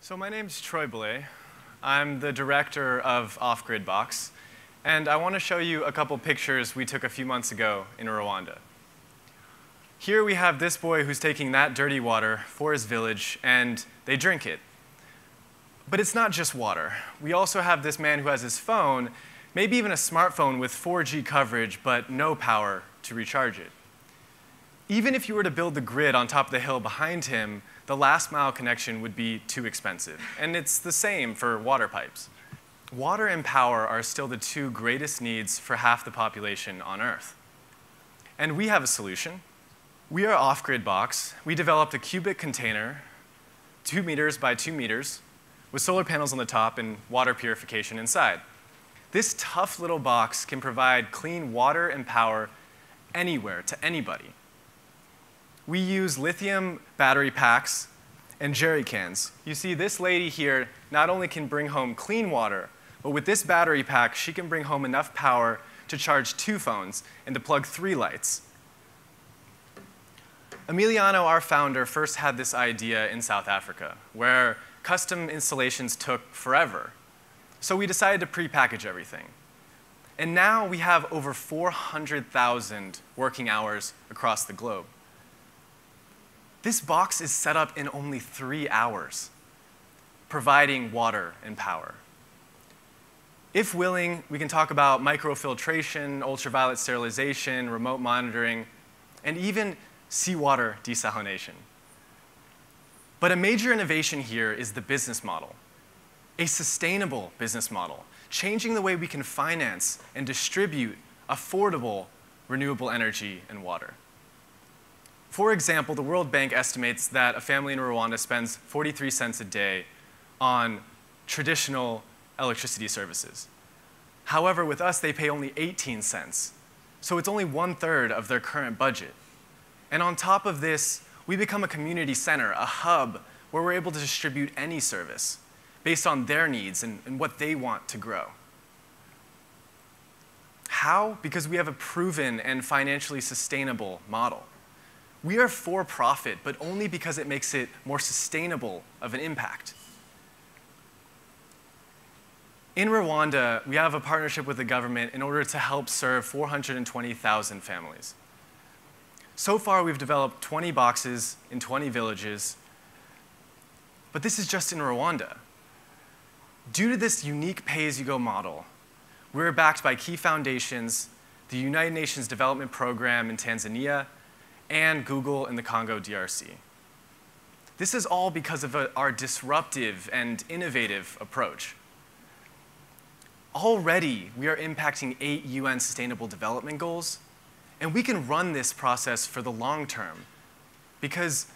So my name's Troy Blay. I'm the director of Offgridbox, and I want to show you a couple pictures we took a few months ago in Rwanda. Here we have this boy who's taking that dirty water for his village, and they drink it. But it's not just water. We also have this man who has his phone, maybe even a smartphone with 4G coverage, but no power to recharge it. Even if you were to build the grid on top of the hill behind him, the last mile connection would be too expensive. And it's the same for water pipes. Water and power are still the two greatest needs for half the population on Earth. And we have a solution. We are Offgridbox. We developed a cubic container, 2 meters by 2 meters, with solar panels on the top and water purification inside. This tough little box can provide clean water and power anywhere to anybody. We use lithium battery packs and jerry cans. You see, this lady here not only can bring home clean water, but with this battery pack, she can bring home enough power to charge 2 phones and to plug 3 lights. Emiliano, our founder, first had this idea in South Africa, where custom installations took forever. So we decided to pre-package everything. And now we have over 400,000 working hours across the globe. This box is set up in only 3 hours, providing water and power. If willing, we can talk about microfiltration, ultraviolet sterilization, remote monitoring, and even seawater desalination. But a major innovation here is the business model, a sustainable business model, changing the way we can finance and distribute affordable renewable energy and water. For example, the World Bank estimates that a family in Rwanda spends 43 cents a day on traditional electricity services. However, with us, they pay only 18 cents. So it's only 1/3 of their current budget. And on top of this, we become a community center, a hub, where we're able to distribute any service based on their needs and what they want to grow. How? Because we have a proven and financially sustainable model. We are for profit, but only because it makes it more sustainable of an impact. In Rwanda, we have a partnership with the government in order to help serve 420,000 families. So far, we've developed 20 boxes in 20 villages, but this is just in Rwanda. Due to this unique pay-as-you-go model, we're backed by key foundations, the United Nations Development Program in Tanzania, and Google in the Congo DRC. This is all because of our disruptive and innovative approach. Already, we are impacting 8 UN Sustainable Development Goals, and we can run this process for the long term because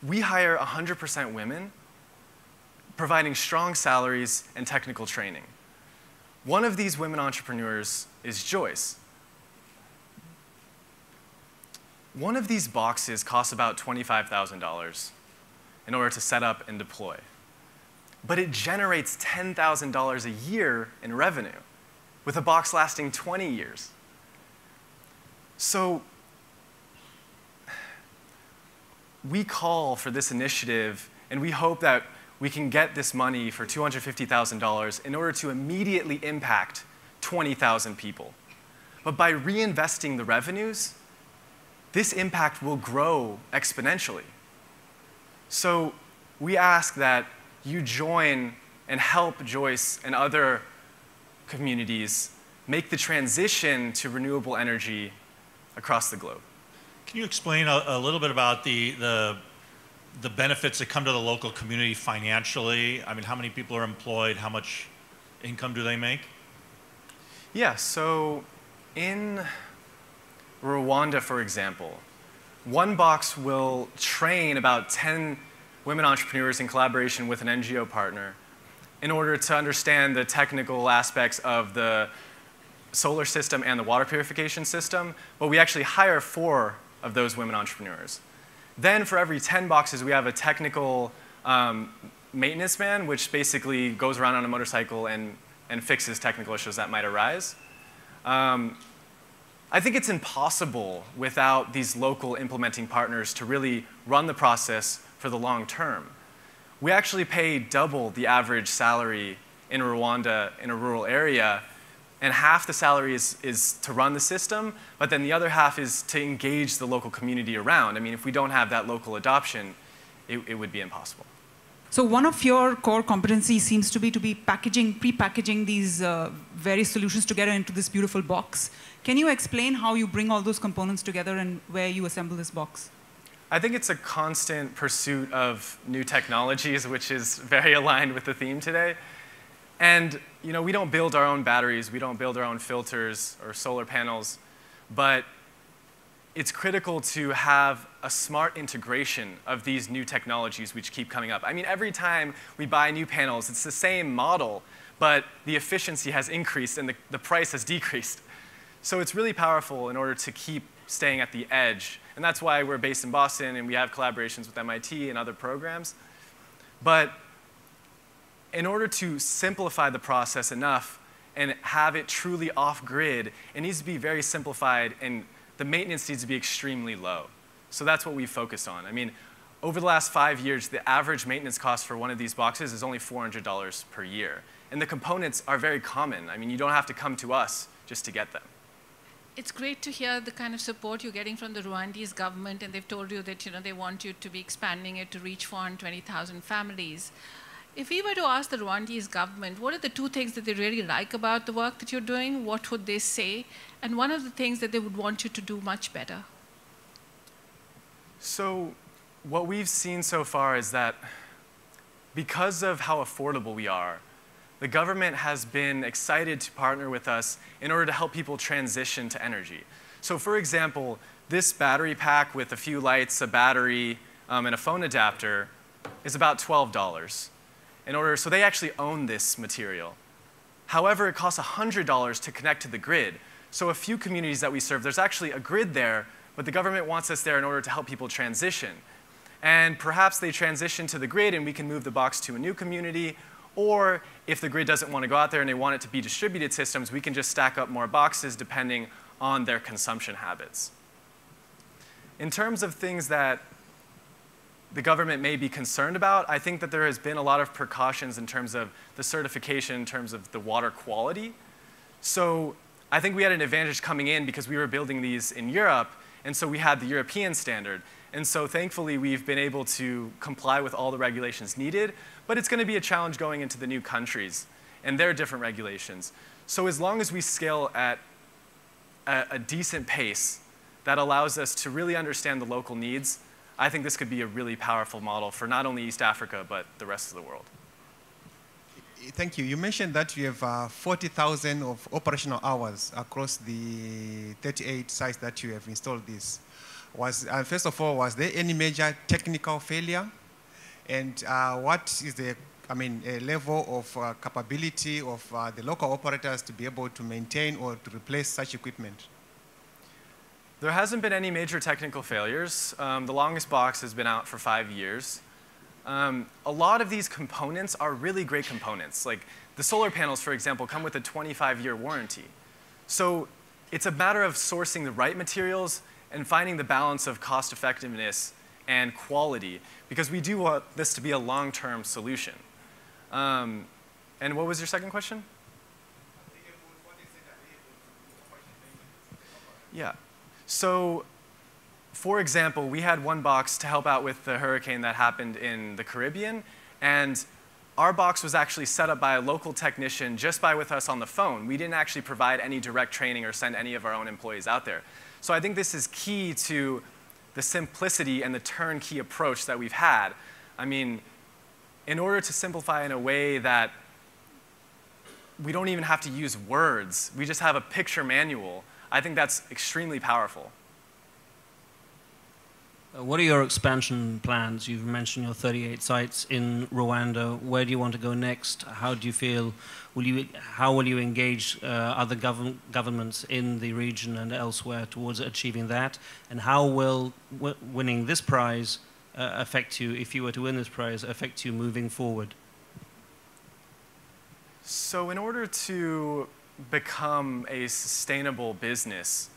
we hire 100% women, providing strong salaries and technical training. One of these women entrepreneurs is Joyce. One of these boxes costs about $25,000 in order to set up and deploy. But it generates $10,000 a year in revenue, with a box lasting 20 years. So we call for this initiative, and we hope that we can get this money for $250,000 in order to immediately impact 20,000 people. But by reinvesting the revenues, this impact will grow exponentially. So we ask that you join and help Joyce and other communities make the transition to renewable energy across the globe. Can you explain a little bit about the benefits that come to the local community financially? I mean, how many people are employed? How much income do they make? Yeah, so in Rwanda, for example, one box will train about 10 women entrepreneurs in collaboration with an NGO partner in order to understand the technical aspects of the solar system and the water purification system, but we actually hire 4 of those women entrepreneurs. Then for every 10 boxes, we have a technical maintenance man, which basically goes around on a motorcycle and fixes technical issues that might arise. I think it's impossible without these local implementing partners to really run the process for the long term. we actually pay double the average salary in Rwanda in a rural area, and half the salary is to run the system, but then the other half is to engage the local community around. I mean, if we don't have that local adoption, it would be impossible. So one of your core competencies seems to be pre-packaging these various solutions together into this beautiful box. Can you explain how you bring all those components together and where you assemble this box? I think it's a constant pursuit of new technologies, which is very aligned with the theme today. And we don't build our own batteries, we don't build our own filters or solar panels, but it's critical to have a smart integration of these new technologies which keep coming up. I mean, every time we buy new panels, it's the same model, but the efficiency has increased and the price has decreased. So it's really powerful in order to keep staying at the edge. And that's why we're based in Boston and we have collaborations with MIT and other programs. But in order to simplify the process enough and have it truly off-grid, it needs to be very simplified and the maintenance needs to be extremely low. So that's what we focus on. I mean, over the last 5 years, the average maintenance cost for one of these boxes is only $400 per year. And the components are very common. I mean, you don't have to come to us just to get them. It's great to hear the kind of support you're getting from the Rwandese government, and they've told you that they want you to be expanding it to reach 420,000 families. If we were to ask the Rwandese government, what are the 2 things that they really like about the work that you're doing, what would they say? And one of the things that they would want you to do much better? So what we've seen so far is that because of how affordable we are, the government has been excited to partner with us in order to help people transition to energy. So for example, this battery pack with a few lights, a battery, and a phone adapter is about $12. So they actually own this material. However, it costs $100 to connect to the grid. So a few communities that we serve, there's actually a grid there, but the government wants us there in order to help people transition. And perhaps they transition to the grid and we can move the box to a new community, or if the grid doesn't want to go out there and they want it to be distributed systems, we can just stack up more boxes depending on their consumption habits. In terms of things that the government may be concerned about, I think that there has been a lot of precautions in terms of the certification, in terms of the water quality. So I think we had an advantage coming in because we were building these in Europe, and so we had the European standard. And so thankfully, we've been able to comply with all the regulations needed, but it's going to be a challenge going into the new countries and their different regulations. So as long as we scale at a decent pace that allows us to really understand the local needs, I think this could be a really powerful model for not only East Africa, but the rest of the world. Thank you. You mentioned that you have 40,000 of operational hours across the 38 sites that you have installed this. First of all, was there any major technical failure? And what is the level of capability of the local operators to be able to maintain or to replace such equipment? There hasn't been any major technical failures. The longest box has been out for 5 years. A lot of these components are really great components. Like the solar panels, for example, come with a 25-year warranty. So it's a matter of sourcing the right materials and finding the balance of cost effectiveness and quality, because we do want this to be a long-term solution. And what was your second question? Yeah. So, for example, we had one box to help out with the hurricane that happened in the Caribbean, and our box was actually set up by a local technician just with us on the phone. We didn't actually provide any direct training or send any of our own employees out there. So I think this is key to the simplicity and the turnkey approach that we've had. I mean, in order to simplify in a way that we don't even have to use words, we just have a picture manual, I think that's extremely powerful. What are your expansion plans? You've mentioned your 38 sites in Rwanda. Where do you want to go next? How do you feel? How will you engage other governments in the region and elsewhere towards achieving that? And how will winning this prize affect you, if you were to win this prize, affect you moving forward? So in order to become a sustainable business,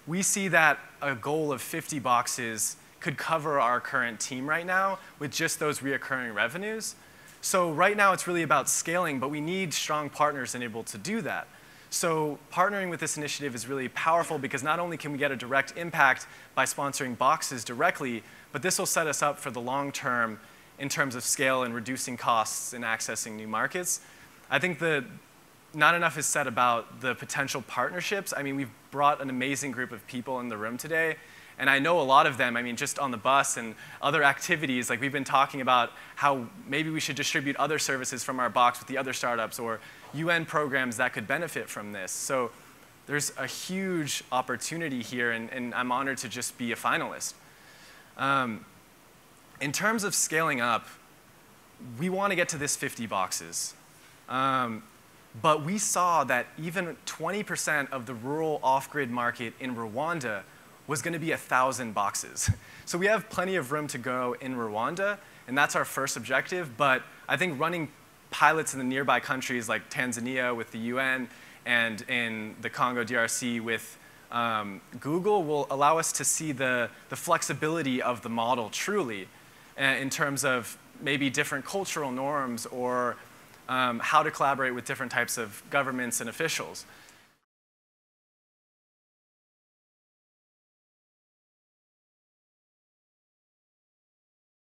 we see that a goal of 50 boxes could cover our current team right now with just those reoccurring revenues. So right now it's really about scaling, but we need strong partners and able to do that. So partnering with this initiative is really powerful because not only can we get a direct impact by sponsoring boxes directly, but this will set us up for the long term in terms of scale and reducing costs and accessing new markets. I think that not enough is said about the potential partnerships. I mean, we've brought an amazing group of people in the room today. And I know a lot of them, I mean, just on the bus and other activities, like we've been talking about how maybe we should distribute other services from our box with the other startups or UN programs that could benefit from this. So there's a huge opportunity here, and I'm honored to just be a finalist. In terms of scaling up, we want to get to this 50 boxes. But we saw that even 20% of the rural off-grid market in Rwanda was going to be 1,000 boxes. So we have plenty of room to go in Rwanda, and that's our first objective. But I think running pilots in the nearby countries like Tanzania with the UN and in the Congo DRC with Google will allow us to see the flexibility of the model truly in terms of maybe different cultural norms or how to collaborate with different types of governments and officials.